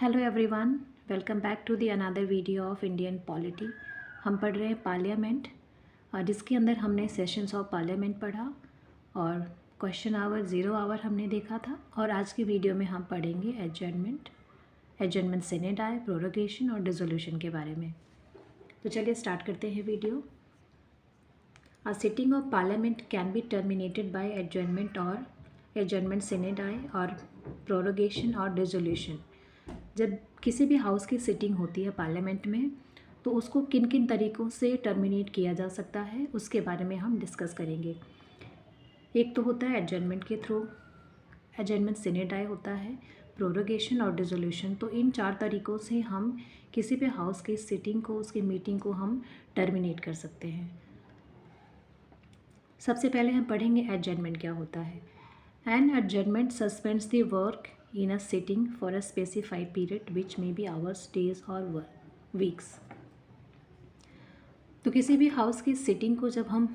Hello everyone, welcome back to the another video of Indian polity. हम पढ़ रहे हैं पार्लियामेंट और जिसके अंदर हमने सेशंस ऑफ पार्लियामेंट पढ़ा और क्वेश्चन आवर 0 आवर हमने देखा था। और आज की वीडियो में हम पढ़ेंगे एडजर्नमेंट सीने डाई, प्रोरोगेशन और डिसोल्यूशन के बारे में। तो चलिए स्टार्ट करते हैं video. A sitting of parliament can be terminated bye adjournment और एडजर्नमेंट सीने डाई और प्रोरोगेशन और डिसोल्यूशन। जब किसी भी हाउस की सिटिंग होती है पार्लियामेंट में तो उसको किन किन तरीक़ों से टर्मिनेट किया जा सकता है उसके बारे में हम डिस्कस करेंगे। एक तो होता है एडजर्नमेंट के थ्रू, एडजर्नमेंट सीने डाई होता है, प्रोरोगेशन और डिसोल्यूशन। तो इन 4 तरीक़ों से हम किसी भी हाउस की सिटिंग को, उसकी मीटिंग को हम टर्मिनेट कर सकते हैं। सबसे पहले हम पढ़ेंगे एडजर्नमेंट क्या होता है। An adjournment suspends the work in a sitting for a specified period which may be hours, days or weeks। तो किसी भी हाउस की सिटिंग को जब हम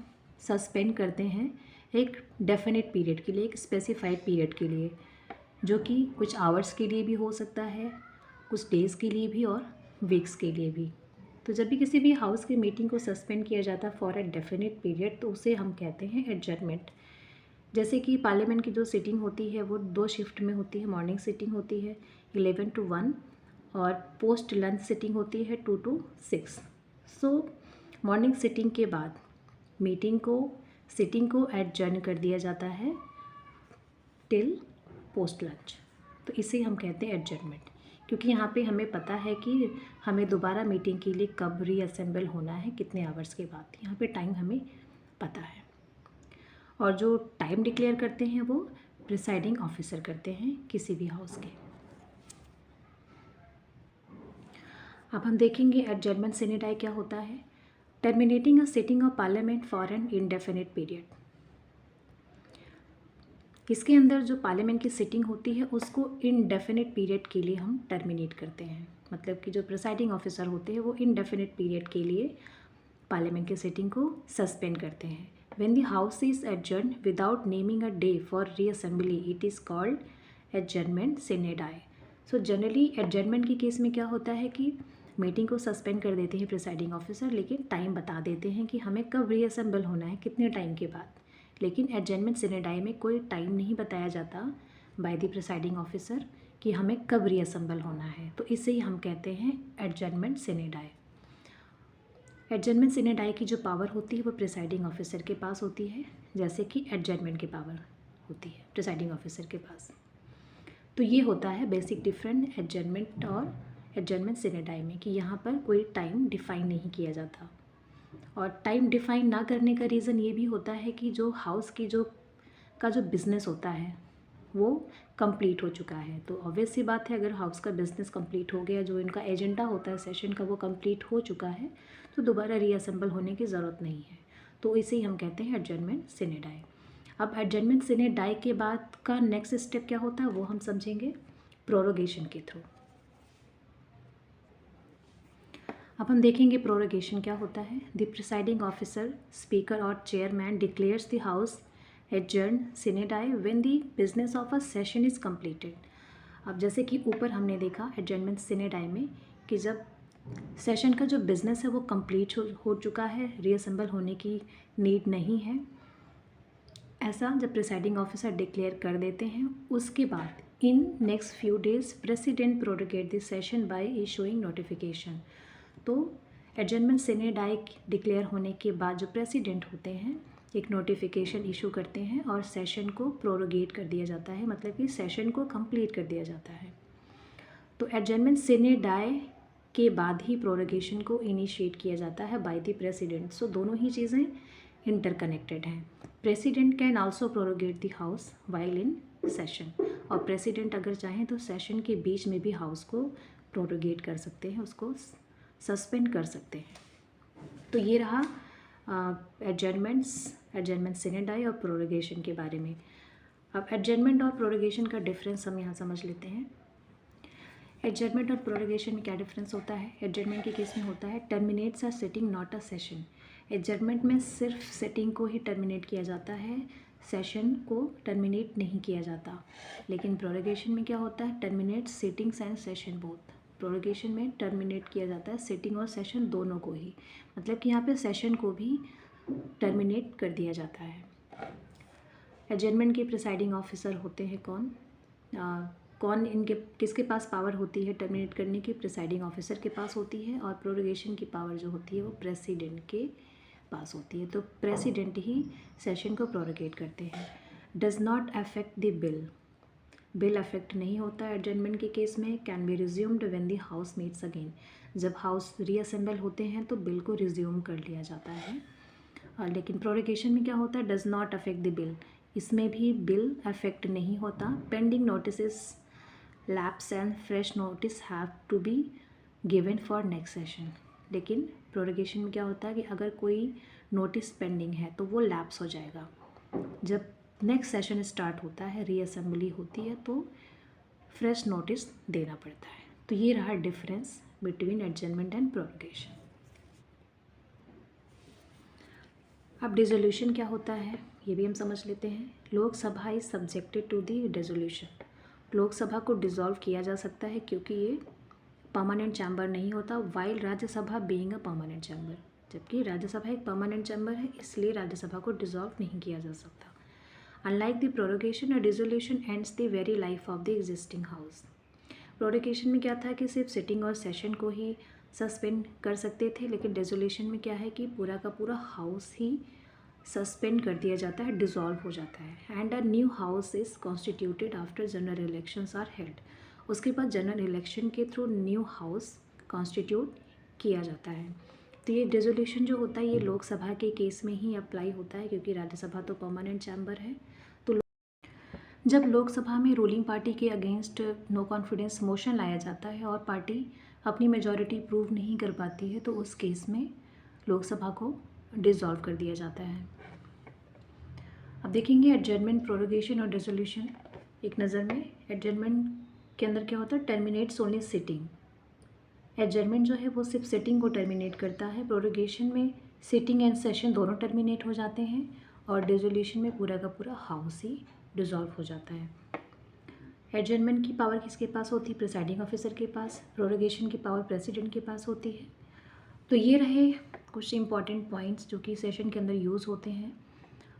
सस्पेंड करते हैं एक डेफिनेट पीरियड के लिए, एक स्पेसिफाइड पीरियड के लिए, जो कि कुछ आवर्स के लिए भी हो सकता है, कुछ डेज़ के लिए भी और वीक्स के लिए भी। तो जब भी किसी भी हाउस की मीटिंग को सस्पेंड किया जाता है फॉर अ डेफिनेट पीरियड तो उसे हम कहते हैं एडजर्नमेंट। जैसे कि पार्लियामेंट की जो सिटिंग होती है वो 2 शिफ्ट में होती है। मॉर्निंग सिटिंग होती है 11 to 1 और पोस्ट लंच सिटिंग होती है 2 to 6। सो मॉर्निंग सिटिंग के बाद सिटिंग को एडजर्न कर दिया जाता है टिल पोस्ट लंच। तो इसे हम कहते हैं एडजर्नमेंट, क्योंकि यहाँ पे हमें पता है कि हमें दोबारा मीटिंग के लिए कब रीअसेंबल होना है, कितने आवर्स के बाद। यहाँ पे टाइम हमें पता है और जो टाइम डिक्लेयर करते हैं वो प्रिसाइडिंग ऑफिसर करते हैं किसी भी हाउस के। अब हम देखेंगे एडजर्नमेंट सीने डाई क्या होता है। Terminating a sitting of parliament for an indefinite period. इसके अंदर जो पार्लियामेंट की सिटिंग होती है उसको इनडेफिनिट पीरियड के लिए हम टर्मिनेट करते हैं। मतलब कि जो प्रिसाइडिंग ऑफिसर होते हैं वो इनडेफिनिट पीरियड के लिए पार्लियामेंट की सिटिंग को सस्पेंड करते हैं। When the house is adjourned without naming a day for reassembly, it is called adjournment sine die। So generally adjournment के केस में क्या होता है कि मीटिंग को सस्पेंड कर देते हैं प्रिसाइडिंग ऑफिसर, लेकिन टाइम बता देते हैं कि हमें कब रीअसेंबल होना है, कितने टाइम के बाद। लेकिन एडजर्नमेंट सीने डाई में कोई टाइम नहीं बताया जाता बाय द प्रिसाइडिंग ऑफिसर कि हमें कब रीअसेंबल होना है। तो इसे ही हम कहते हैं adjournment sine die. Adjournment sine die की जो पावर होती है वो प्रिसाइडिंग ऑफिसर के पास होती है, जैसे कि एडजर्नमेंट की पावर होती है प्रिसाइडिंग ऑफिसर के पास। तो ये होता है बेसिक डिफरेंट एडजर्नमेंट और एडजर्नमेंट सीने डाई में कि यहाँ पर कोई टाइम डिफाइन नहीं किया जाता। और टाइम डिफाइन ना करने का रीज़न ये भी होता है कि जो हाउस की जो बिज़नेस होता है वो कंप्लीट हो चुका है। तो ऑब्वियस सी बात है, अगर हाउस का बिज़नेस कंप्लीट हो गया, जो इनका एजेंडा होता है सेशन का वो कंप्लीट हो चुका है, तो दोबारा रीअसेंबल होने की ज़रूरत नहीं है। तो इसे ही हम कहते हैं एडजर्नमेंट सीने डाई। अब एडजर्नमेंट सीने डाई के बाद का नेक्स्ट स्टेप क्या होता है वो हम समझेंगे प्रोरोगेशन के थ्रू। अब हम देखेंगे प्रोरोगेशन क्या होता है। द प्रिसाइडिंग ऑफिसर, स्पीकर और chairman declares the house adjourn sine die when the business of a session is completed. अब जैसे कि ऊपर हमने देखा एडजर्नमेंट सीने डाई में कि जब सेशन का जो बिज़नेस है वो कंप्लीट हो चुका है, रीअसेंबल होने की नीड नहीं है, ऐसा जब प्रिसाइडिंग ऑफिसर डिक्लेयर कर देते हैं, उसके बाद in next few days president prorogue the session by issuing notification. तो एडजर्नमेंट सीने डाई डिक्लेयर होने के बाद जो प्रेसिडेंट होते हैं एक नोटिफिकेशन इशू करते हैं और सेशन को प्रोरोगेट कर दिया जाता है, मतलब कि सेशन को कंप्लीट कर दिया जाता है। तो एडजर्नमेंट सीने डाई के बाद ही प्रोरोगेशन को इनिशिएट किया जाता है बाय द प्रेसिडेंट। सो दोनों ही चीज़ें इंटरकनेक्टेड हैं। President can also prorogue the house while in session, और प्रेसिडेंट अगर चाहें तो सेशन के बीच में भी हाउस को प्रोरोगेट कर सकते हैं, उसको सस्पेंड कर सकते हैं। तो ये रहा एडजर्नमेंट सीने डाई और प्रोरोगेशन के बारे में। अब एडजर्नमेंट और प्रोरोगेशन का डिफरेंस हम यहाँ समझ लेते हैं। एडजर्नमेंट और प्रोरोगेशन में क्या डिफरेंस होता है। एडजर्नमेंट के केस में होता है terminates a sitting not a session. Adjournment में सिर्फ सिटिंग को ही टर्मिनेट किया जाता है, सेशन को टर्मिनेट नहीं किया जाता। लेकिन प्रोरोगेशन में क्या होता है, terminate sittings and session both. Prorogation में टर्मिनेट किया जाता है सिटिंग और सेशन दोनों को ही, मतलब कि यहाँ पे सेशन को भी टर्मिनेट कर दिया जाता है। एडजर्नमेंट के प्रिसाइडिंग ऑफिसर होते हैं कौन, कौन इनके किसके पास पावर होती है टर्मिनेट करने की, प्रिसाइडिंग ऑफिसर के पास होती है। और प्रोरोगेशन की पावर जो होती है वो प्रेसिडेंट के पास होती है। तो प्रेसिडेंट ही सेशन को प्रोरोगेट करते हैं। Does not affect the bill, bill affect नहीं होता एडजर्नमेंट के केस में। Can be resumed when the house meets again, जब हाउस रीअसेंबल होते हैं तो बिल को रिज्यूम कर लिया जाता है। लेकिन प्रोरोगेशन में क्या होता है, does not affect the bill, इसमें भी बिल अफेक्ट नहीं होता। Pending notice lapse and fresh notice have to be given for next session. लेकिन प्रोरोगेशन में क्या होता है कि अगर कोई नोटिस पेंडिंग है तो वो लैप्स हो जाएगा। जब नेक्स्ट सेशन स्टार्ट होता है, रीअसेंबली होती है, तो फ्रेश नोटिस देना पड़ता है। तो ये रहा difference between adjournment and prorogation. अब डिसोल्यूशन क्या होता है ये भी हम समझ लेते हैं। Lok Sabha is subjected to the dissolution, Lok Sabha को डिसॉल्व किया जा सकता है क्योंकि ये परमानेंट चैम्बर नहीं होता, while Rajya Sabha being a permanent chamber, जबकि राज्यसभा एक परमानेंट चैम्बर है, इसलिए राज्यसभा को डिसॉल्व नहीं किया जा सकता। Unlike the prorogation, a dissolution ends the very life of the existing house. Prorogation में क्या था कि सिर्फ सिटिंग और सेशन को ही सस्पेंड कर सकते थे, लेकिन डिसोल्यूशन में क्या है कि पूरा का पूरा हाउस ही सस्पेंड कर दिया जाता है, डिसॉल्व हो जाता है। And a new house is constituted after general elections are held, उसके बाद जनरल इलेक्शन के थ्रू न्यू हाउस कॉन्स्टिट्यूट किया जाता है। तो ये डिसोल्यूशन जो होता है ये लोकसभा के केस में ही अप्लाई होता है, क्योंकि राज्यसभा तो परमानेंट चैम्बर है। तो जब लोकसभा में रूलिंग पार्टी के अगेंस्ट नो कॉन्फिडेंस मोशन लाया जाता है और पार्टी अपनी मेजॉरिटी प्रूव नहीं कर पाती है, तो उस केस में लोकसभा को डिसॉल्व कर दिया जाता है। अब देखेंगे एडजर्नमेंट, प्रोरोगेशन और डिसोल्यूशन एक नज़र में। एडजर्नमेंट के अंदर क्या होता है, टर्मिनेट्स ओनली सिटिंग। एडजर्नमेंट जो है वो सिर्फ सिटिंग को टर्मिनेट करता है। प्रोरोगेशन में सिटिंग एंड सेशन दोनों टर्मिनेट हो जाते हैं, और डिसोल्यूशन में पूरा का पूरा हाउस ही डिसॉल्व हो जाता है। एडजर्नमेंट की पावर किसके पास होती है, प्रिसाइडिंग ऑफिसर के पास। प्रोरोगेशन की पावर प्रेसिडेंट के पास होती है। तो ये रहे कुछ इंपॉर्टेंट पॉइंट्स जो कि सेशन के अंदर यूज़ होते हैं,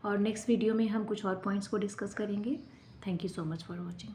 और नेक्स्ट वीडियो में हम कुछ और पॉइंट्स को डिस्कस करेंगे। Thank you so much for watching.